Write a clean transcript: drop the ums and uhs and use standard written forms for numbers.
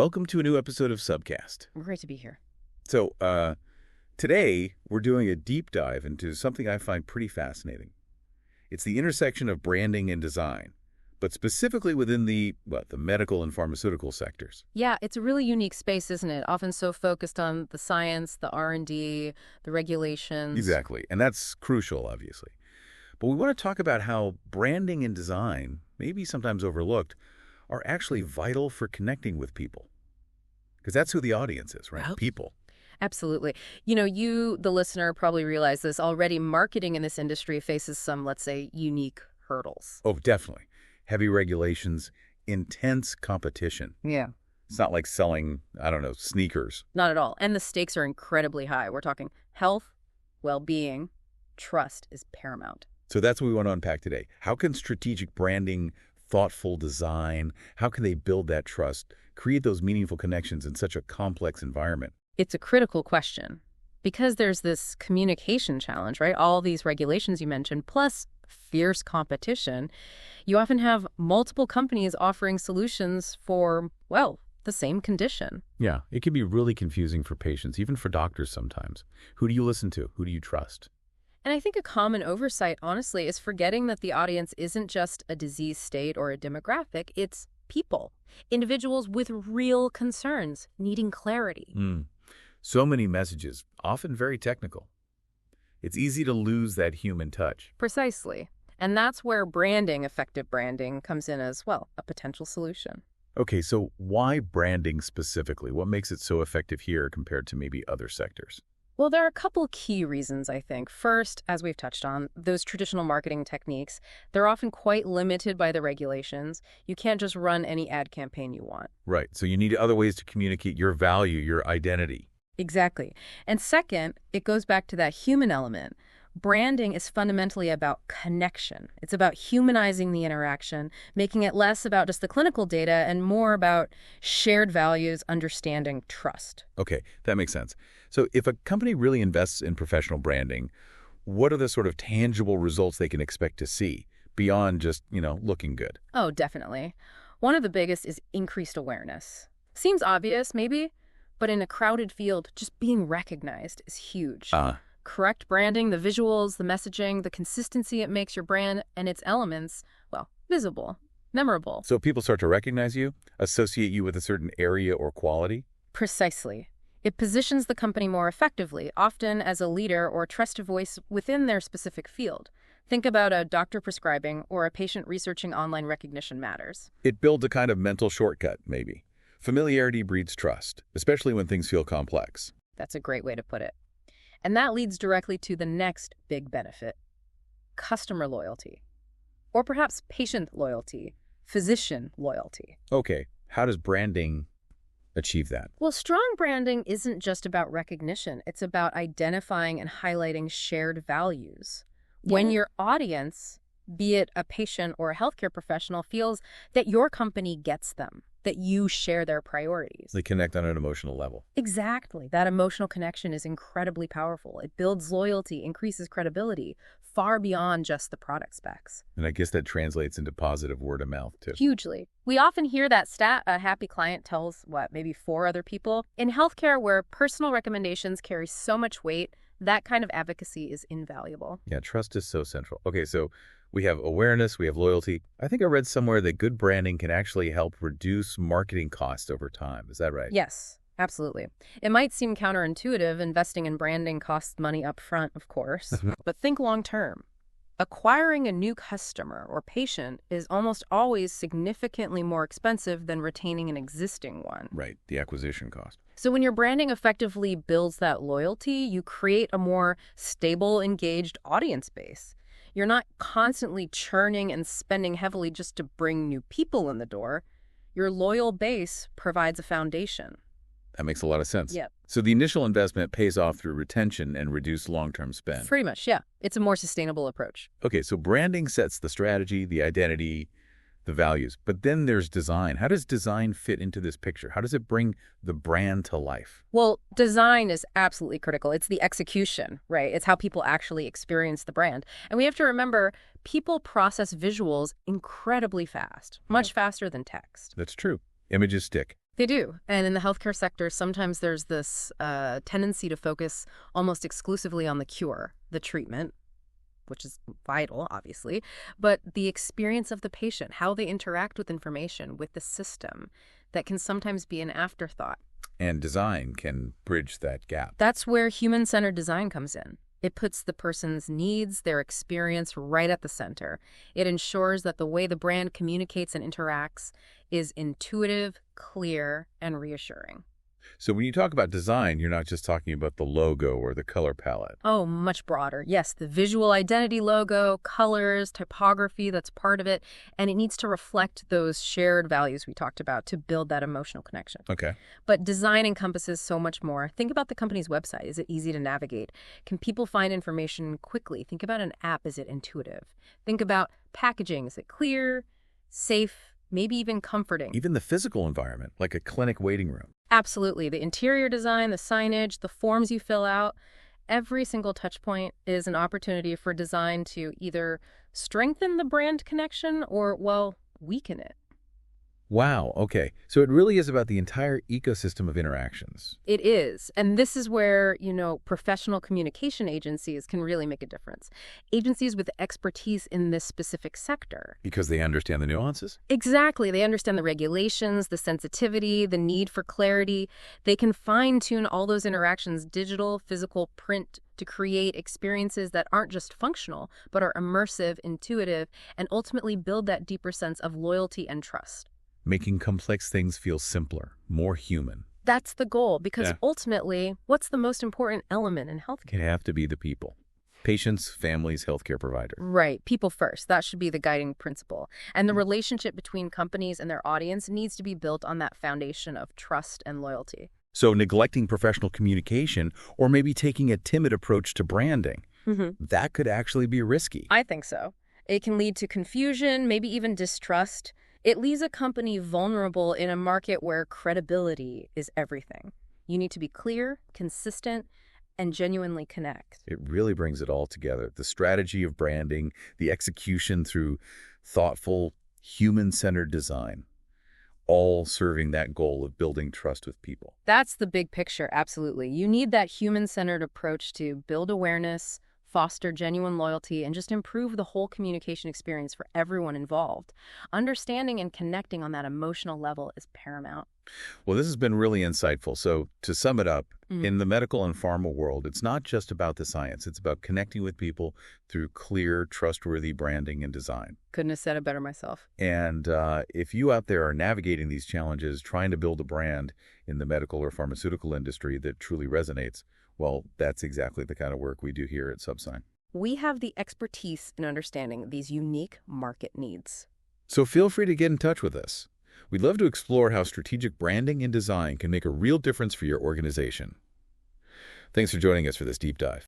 welcome to a new episode of Subcast. Great to be here. So, today we're doing a deep dive into something I find pretty fascinating. It's the intersection of branding and design, but specifically within the medical and pharmaceutical sectors. Yeah, it's a really unique space, isn't it? Often so focused on the science, the R&D, the regulations. Exactly, and that's crucial, obviously. But we want to talk about how branding and design, maybe sometimes overlooked, are actually vital for connecting with people. Because that's who the audience is, right? Well, people. absolutely. You, the listener, probably realize this already. Marketing in this industry faces some, let's say, unique hurdles. Oh, definitely. Heavy regulations, intense competition. Yeah. It's not like selling, sneakers. Not at all. And the stakes are incredibly high. We're talking health, well-being, trust is paramount. So that's what we want to unpack today. How can strategic branding, thoughtful design, how can they build that trust, create those meaningful connections in such a complex environment? It's a critical question because there's this communication challenge, right? All these regulations you mentioned, plus fierce competition. You often have multiple companies offering solutions for, the same condition. Yeah, it can be really confusing for patients, even for doctors sometimes. Who do you listen to? Who do you trust? And I think a common oversight, honestly, is forgetting that the audience isn't just a disease state or a demographic. It's people, individuals with real concerns, needing clarity. So many messages, often very technical. It's easy to lose that human touch. Precisely. And that's where branding, effective branding, comes in as, a potential solution. Okay, so why branding specifically? What makes it so effective here compared to maybe other sectors? Well, there are a couple key reasons, I think. First, as we've touched on, those traditional marketing techniques, they're often quite limited by the regulations. You can't just run any ad campaign you want. Right, so you need other ways to communicate your value, your identity. Exactly. And second, it goes back to that human element. Branding is fundamentally about connection. It's about humanizing the interaction, making it less about just the clinical data and more about shared values, understanding, trust. Okay, that makes sense. So if a company really invests in professional branding, what are the sort of tangible results they can expect to see beyond just, looking good? Oh, definitely. One of the biggest is increased awareness. Seems obvious, maybe, but in a crowded field, just being recognized is huge. Correct branding, the visuals, the messaging, the consistency it makes your brand and its elements, visible, memorable. So people start to recognize you, associate you with a certain area or quality? Precisely. It positions the company more effectively, often as a leader or trusted voice within their specific field. Think about a doctor prescribing or a patient researching online recognition matters. It builds a kind of mental shortcut, maybe. Familiarity breeds trust, especially when things feel complex. That's a great way to put it. And that leads directly to the next big benefit, customer loyalty. Or perhaps patient loyalty, physician loyalty. Okay, how does branding achieve that? Well, strong branding isn't just about recognition. It's about identifying and highlighting shared values. When your audience, be it a patient or a healthcare professional, feels that your company gets them, that you share their priorities. They connect on an emotional level. Exactly. That emotional connection is incredibly powerful. It builds loyalty, increases credibility, far beyond just the product specs. And I guess that translates into positive word of mouth, too. Hugely. We often hear that stat, a happy client tells, maybe 4 other people. In healthcare, where personal recommendations carry so much weight, that kind of advocacy is invaluable. Yeah, trust is so central. Okay, so we have awareness, we have loyalty. I think I read somewhere that good branding can actually help reduce marketing costs over time. Is that right? Yes, absolutely. It might seem counterintuitive. Investing in branding costs money up front, of course. But think long term. Acquiring a new customer or patient is almost always significantly more expensive than retaining an existing one. Right, the acquisition cost. So when your branding effectively builds that loyalty, you create a more stable, engaged audience base. You're not constantly churning and spending heavily just to bring new people in the door. Your loyal base provides a foundation. That makes a lot of sense. Yep. So the initial investment pays off through retention and reduced long-term spend. Pretty much, yeah. It's a more sustainable approach. Okay, so branding sets the strategy, the identity, the values. But then there's design. How does design fit into this picture? How does it bring the brand to life? Well, design is absolutely critical. It's the execution, right? It's how people actually experience the brand. And we have to remember, people process visuals incredibly fast, much faster than text. That's true. Images stick. They do. And in the healthcare sector, sometimes there's this tendency to focus almost exclusively on the cure, the treatment, which is vital, obviously, but the experience of the patient, how they interact with information, with the system, that can sometimes be an afterthought. And design can bridge that gap. That's where human-centered design comes in. It puts the person's needs, their experience right at the center. It ensures that the way the brand communicates and interacts is intuitive, clear, and reassuring. So when you talk about design, you're not just talking about the logo or the color palette. Oh, much broader. Yes, the visual identity logo, colors, typography, that's part of it. And it needs to reflect those shared values we talked about to build that emotional connection. Okay. But design encompasses so much more. Think about the company's website. Is it easy to navigate? Can people find information quickly? Think about an app. Is it intuitive? Think about packaging. Is it clear, safe, maybe even comforting? Even the physical environment, like a clinic waiting room. Absolutely. The interior design, the signage, the forms you fill out, every single touch point is an opportunity for design to either strengthen the brand connection or, well, weaken it. Wow, okay. So it really is about the entire ecosystem of interactions. It is. And this is where, professional communication agencies can really make a difference. Agencies with expertise in this specific sector. Because they understand the nuances? Exactly. They understand the regulations, the sensitivity, the need for clarity. They can fine-tune all those interactions, digital, physical, print, to create experiences that aren't just functional, but are immersive, intuitive, and ultimately build that deeper sense of loyalty and trust. Making complex things feel simpler, more human. That's the goal, because ultimately, what's the most important element in healthcare? It have to be the people. Patients, families, healthcare providers. Right. People first. That should be the guiding principle. And the relationship between companies and their audience needs to be built on that foundation of trust and loyalty. So neglecting professional communication or maybe taking a timid approach to branding, that could actually be risky. I think so. It can lead to confusion, maybe even distrust. It leaves a company vulnerable in a market where credibility is everything. You need to be clear, consistent, and genuinely connect. It really brings it all together. The strategy of branding, the execution through thoughtful, human-centered design, all serving that goal of building trust with people. That's the big picture, absolutely. You need that human-centered approach to build awareness, foster genuine loyalty, and just improve the whole communication experience for everyone involved. Understanding and connecting on that emotional level is paramount. Well, this has been really insightful. So to sum it up, in the medical and pharma world, it's not just about the science. It's about connecting with people through clear, trustworthy branding and design. Couldn't have said it better myself. And if you out there are navigating these challenges, trying to build a brand in the medical or pharmaceutical industry that truly resonates, well, that's exactly the kind of work we do here at Subsign. We have the expertise in understanding these unique market needs. So feel free to get in touch with us. We'd love to explore how strategic branding and design can make a real difference for your organization. Thanks for joining us for this deep dive.